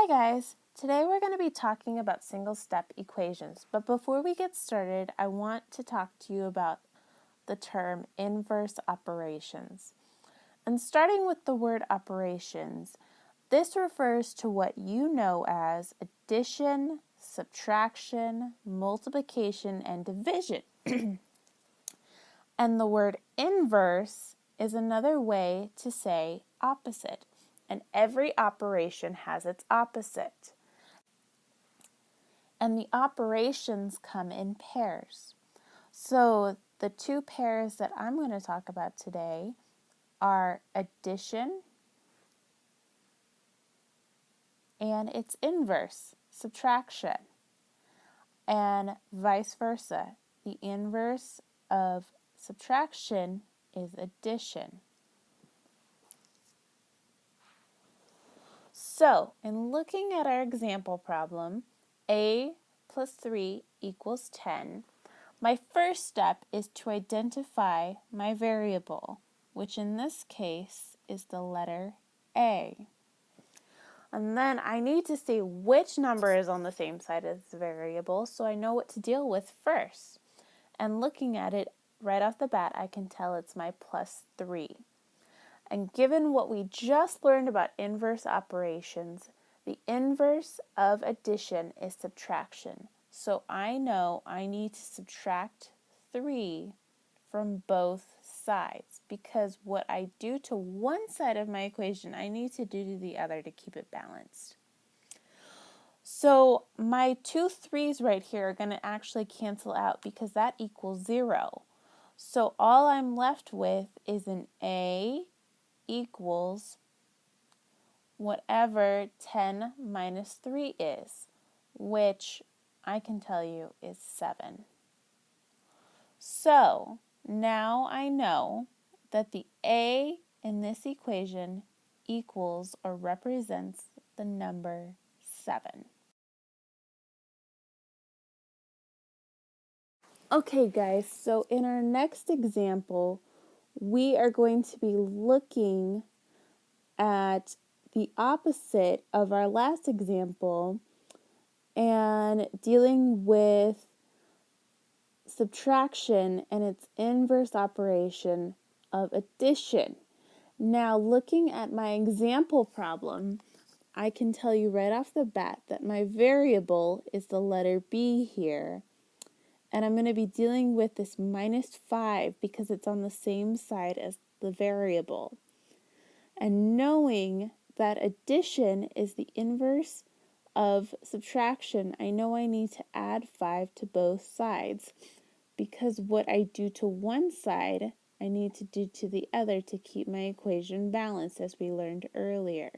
Hi guys! Today we're going to be talking about single-step equations, but before we get started, I want to talk to you about the term inverse operations. And starting with the word operations, this refers to what you know as addition, subtraction, multiplication, and division. And the word inverse is another way to say opposite. And every operation has its opposite. And the operations come in pairs. So the two pairs that I'm going to talk about today are addition and its inverse, subtraction, and vice versa. The inverse of subtraction is addition. So, in looking at our example problem, a plus 3 equals 10, my first step is to identify my variable, which in this case is the letter A. And then I need to see which number is on the same side as the variable so I know what to deal with first. And looking at it right off the bat, I can tell it's my plus 3. And given what we just learned about inverse operations, the inverse of addition is subtraction. So I know I need to subtract 3 from both sides because what I do to one side of my equation, I need to do to the other to keep it balanced. So my two 3's right here are going to actually cancel out because that equals 0. So all I'm left with is an A equals whatever 10 minus 3 is, which I can tell you is 7. So now I know that the A in this equation equals or represents the number 7. Okay guys, so in our next example, we are going to be looking at the opposite of our last example and dealing with subtraction and its inverse operation of addition. Now, looking at my example problem, I can tell you right off the bat that my variable is the letter B here. And I'm going to be dealing with this minus 5 because it's on the same side as the variable. And knowing that addition is the inverse of subtraction, I know I need to add 5 to both sides because what I do to one side, I need to do to the other to keep my equation balanced as we learned earlier.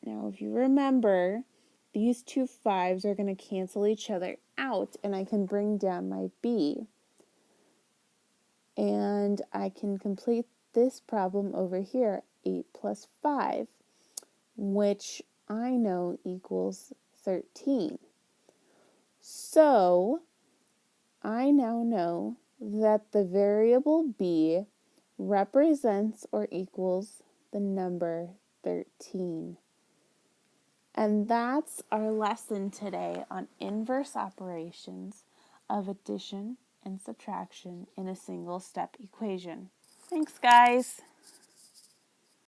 Now, if you remember, these two 5's are going to cancel each other out and I can bring down my B. And I can complete this problem over here, 8 plus 5, which I know equals 13. So, I now know that the variable B represents or equals the number 13. And that's our lesson today on inverse operations of addition and subtraction in a single-step equation. Thanks, guys.